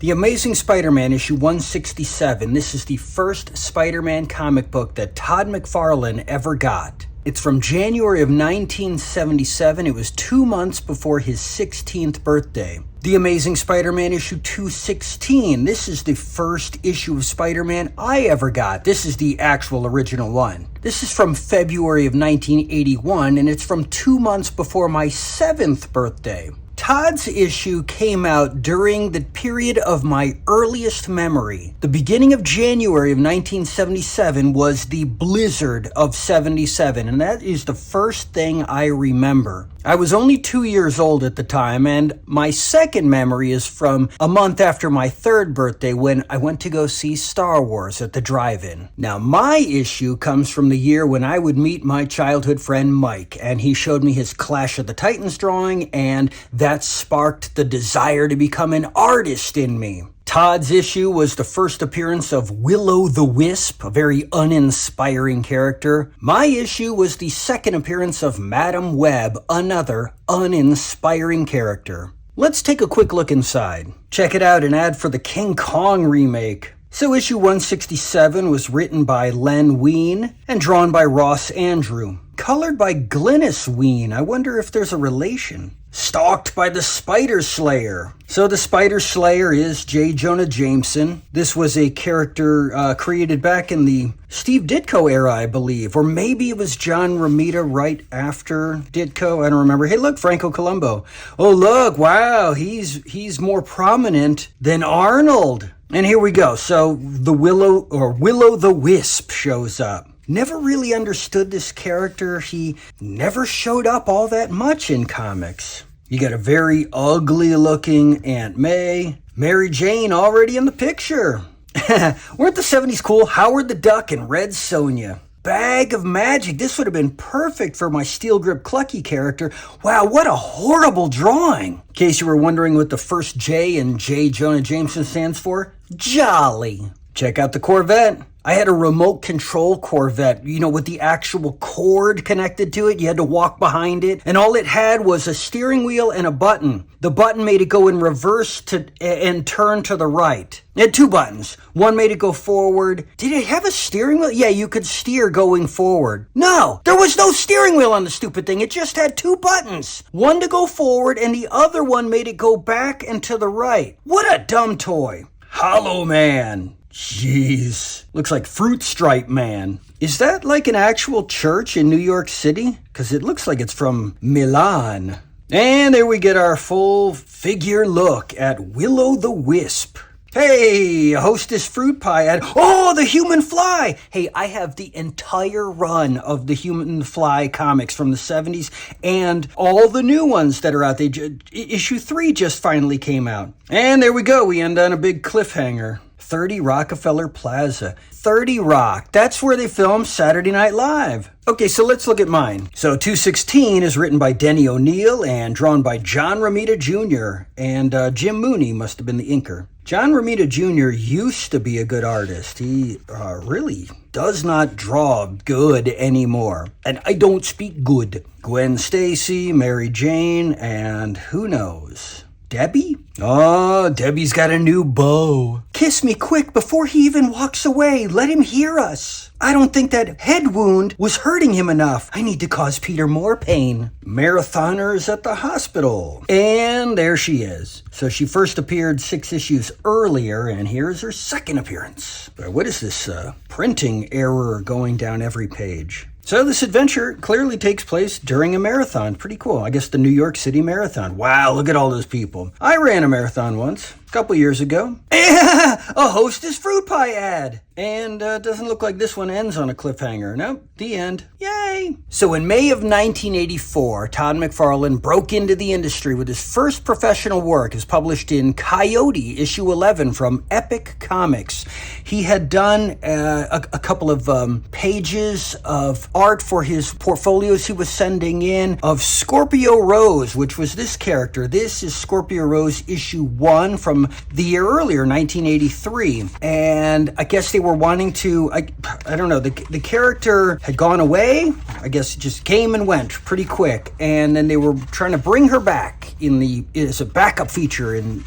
The Amazing Spider-Man issue 167. This is the first Spider-Man comic book that Todd McFarlane ever got. It's from January of 1977. It was 2 months before his 16th birthday. The Amazing Spider-Man issue 216. This is the first issue of Spider-Man I ever got. This is the actual original one. This is from February of 1981, and it's from 2 months before my 7th birthday. Todd's issue came out during the period of my earliest memory. The beginning of January of 1977 was the blizzard of 77, and that is the first thing I remember. I was only 2 years old at the time, and my second memory is from a month after my 3rd birthday when I went to go see Star Wars at the drive-in. Now, my issue comes from the year when I would meet my childhood friend Mike, and he showed me his Clash of the Titans drawing, and that sparked the desire to become an artist in me. Todd's issue was the first appearance of Will-O-the-Wisp, a very uninspiring character. My issue was the second appearance of Madam Web, another uninspiring character. Let's take a quick look inside. Check it out, an ad for the King Kong remake. So issue 167 was written by Len Wein and drawn by Ross Andrew. Colored by Glynis Wein. I wonder if there's a relation. Stalked by the Spider Slayer. So the Spider Slayer is J. Jonah Jameson. This was a character created back in the Steve Ditko era, I believe. Or maybe it was John Romita right after Ditko. I don't remember. Hey, look, Franco Columbo. Oh, look, wow, he's more prominent than Arnold. And here we go. So the Will-O-the-Wisp shows up. Never really understood this character. He never showed up all that much in comics. You got a very ugly-looking Aunt May. Mary Jane already in the picture. Weren't the 70s cool? Howard the Duck and Red Sonja. Bag of Magic. This would have been perfect for my Steel Grip Clucky character. Wow, what a horrible drawing. In case you were wondering what the first J in J. Jonah Jameson stands for, Jolly. Check out the Corvette. I had a remote control Corvette, with the actual cord connected to it. You had to walk behind it. And all it had was a steering wheel and a button. The button made it go in reverse and turn to the right. It had 2 buttons. One made it go forward. Did it have a steering wheel? Yeah, you could steer going forward. No, there was no steering wheel on the stupid thing. It just had 2 buttons. One to go forward and the other one made it go back and to the right. What a dumb toy. Hollow Man. Jeez. Looks like Fruit Stripe Man. Is that like an actual church in New York City? Because it looks like it's from Milan. And there we get our full figure look at Will-O-the-Wisp. Hey, Hostess Fruit Pie ad. Oh, the Human Fly. Hey, I have the entire run of the Human Fly comics from the 70s and all the new ones that are out there. Issue 3 just finally came out. And there we go. We end on a big cliffhanger. 30 Rockefeller Plaza. 30 Rock. That's where they filmed Saturday Night Live. Okay, so let's look at mine. So 216 is written by Denny O'Neil and drawn by John Romita Jr. And Jim Mooney must have been the inker. John Romita Jr. used to be a good artist. He really does not draw good anymore. And I don't speak good. Gwen Stacy, Mary Jane, and who knows? Debbie? Oh, Debbie's got a new beau. Kiss me quick before he even walks away. Let him hear us. I don't think that head wound was hurting him enough. I need to cause Peter more pain. Marathoners at the hospital. And there she is. So she first appeared 6 issues earlier, and here's her second appearance. What is this printing error going down every page? So this adventure clearly takes place during a marathon. Pretty cool. I guess the New York City Marathon. Wow, look at all those people. I ran a marathon once, a couple years ago. A Hostess Fruit Pie ad. And doesn't look like this one ends on a cliffhanger. Nope, the end. Yay! So in May of 1984, Todd McFarlane broke into the industry with his first professional work, as published in Coyote, issue 11 from Epic Comics. He had done a couple of pages of art for his portfolios he was sending in of Scorpio Rose, which was this character. This is Scorpio Rose issue 1 from the year earlier, 1983. And I guess they were wanting to, I don't know, the character had gone away I guess just came and went pretty quick. And then they were trying to bring her back as a backup feature in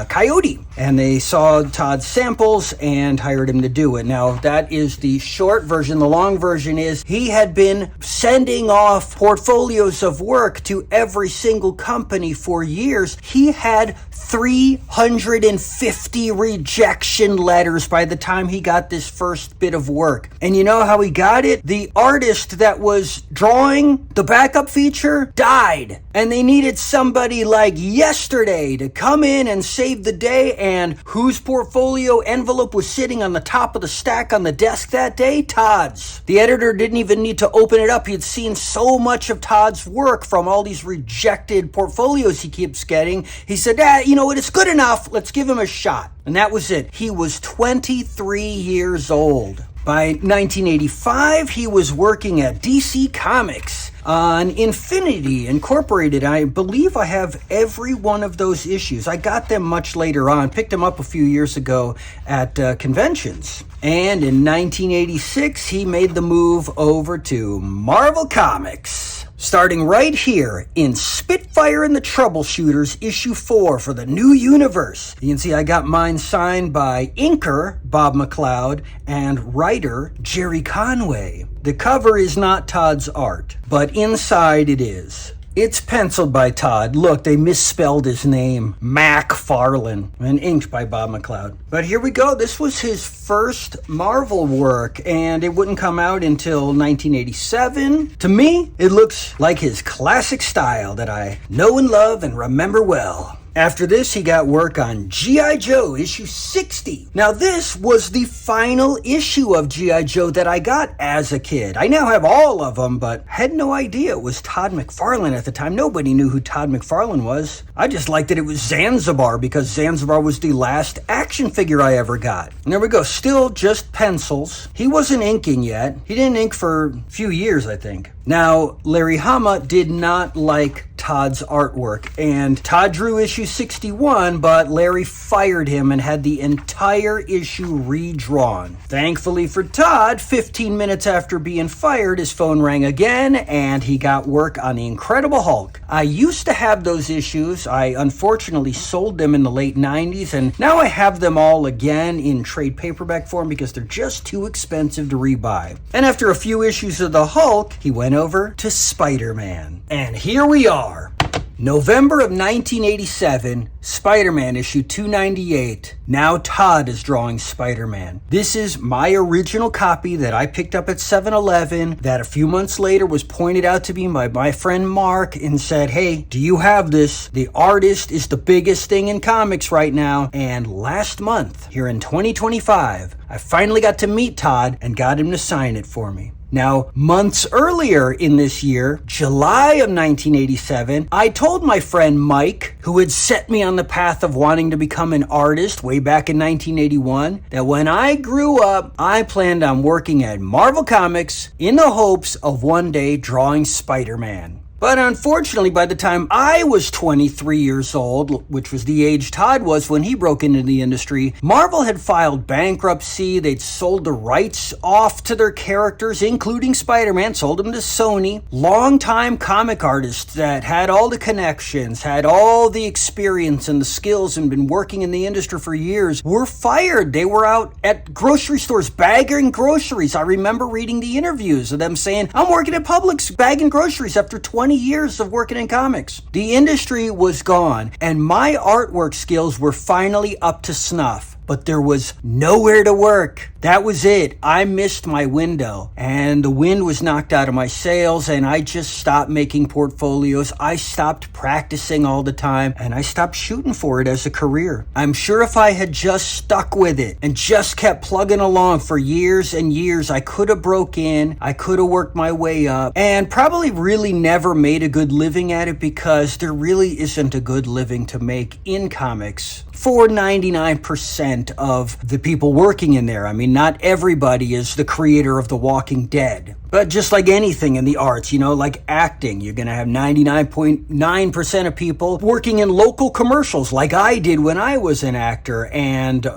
Coyote. And they saw Todd's samples and hired him to do it. Now, that is the short version. The long version is he had been sending off portfolios of work to every single company for years. He had 350 rejection letters by the time he got this first bit of work. And you know how he got it? The artist that was drawing the backup feature died. And they needed somebody like yesterday to come in and save the day. And whose portfolio envelope was sitting on the top of the stack on the desk that day? Todd's. The editor didn't even need to open it up. He had seen so much of Todd's work from all these rejected portfolios he keeps getting. He said, you know what, it's good enough. Let's give him a shot. And that was it. He was 23 years old. By 1985, he was working at DC Comics on Infinity Incorporated. I believe I have every one of those issues. I got them much later on, picked them up a few years ago at conventions. And in 1986, he made the move over to Marvel Comics. Starting right here in Spitfire and the Troubleshooters, issue 4 for the new universe. You can see I got mine signed by inker Bob McLeod and writer Jerry Conway. The cover is not Todd's art, but inside it is. It's penciled by Todd. Look, they misspelled his name. McFarlane. And inked by Bob McLeod. But here we go. This was his first Marvel work, and it wouldn't come out until 1987. To me, it looks like his classic style that I know and love and remember well. After this, he got work on G.I. Joe, issue 60. Now, this was the final issue of G.I. Joe that I got as a kid. I now have all of them, but had no idea it was Todd McFarlane at the time. Nobody knew who Todd McFarlane was. I just liked that it was Zanzibar, because Zanzibar was the last action figure I ever got. And there we go, still just pencils. He wasn't inking yet. He didn't ink for a few years, I think. Now, Larry Hama did not like Todd's artwork, and Todd drew issue 61, but Larry fired him and had the entire issue redrawn. Thankfully for Todd, 15 minutes after being fired, his phone rang again, and he got work on the Incredible Hulk. I used to have those issues. I unfortunately sold them in the late 90s, and now I have them all again in trade paperback form because they're just too expensive to rebuy. And after a few issues of the Hulk, he went over to Spider-Man. And here we are. November of 1987, Spider-Man issue 298. Now Todd is drawing Spider-Man. This is my original copy that I picked up at 7-Eleven that a few months later was pointed out to me by my friend Mark and said, hey, do you have this? The artist is the biggest thing in comics right now. And last month, here in 2025, I finally got to meet Todd and got him to sign it for me. Now, months earlier in this year, July of 1987, I told my friend Mike, who had set me on the path of wanting to become an artist way back in 1981, that when I grew up, I planned on working at Marvel Comics in the hopes of one day drawing Spider-Man. But unfortunately, by the time I was 23 years old, which was the age Todd was when he broke into the industry, Marvel had filed bankruptcy. They'd sold the rights off to their characters, including Spider-Man, sold them to Sony. Longtime comic artists that had all the connections, had all the experience and the skills and been working in the industry for years were fired. They were out at grocery stores bagging groceries. I remember reading the interviews of them saying, I'm working at Publix bagging groceries after 20 years of working in comics. The industry was gone, and my artwork skills were finally up to snuff. But there was nowhere to work. That was it. I missed my window, and the wind was knocked out of my sails, and I just stopped making portfolios. I stopped practicing all the time, and I stopped shooting for it as a career. I'm sure if I had just stuck with it and just kept plugging along for years and years, I could have broke in, I could have worked my way up, and probably really never made a good living at it, because there really isn't a good living to make in comics for 99% of the people working in there. I mean, not everybody is the creator of The Walking Dead. But just like anything in the arts, like acting, you're going to have 99.9% of people working in local commercials like I did when I was an actor. And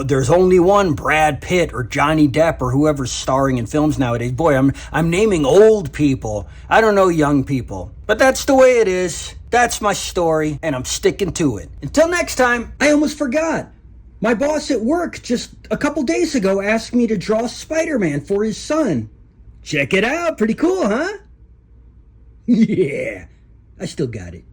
there's only one Brad Pitt or Johnny Depp or whoever's starring in films nowadays. Boy, I'm naming old people. I don't know young people. But that's the way it is. That's my story, and I'm sticking to it. Until next time, I almost forgot. My boss at work just a couple days ago asked me to draw Spider-Man for his son. Check it out. Pretty cool, huh? Yeah, I still got it.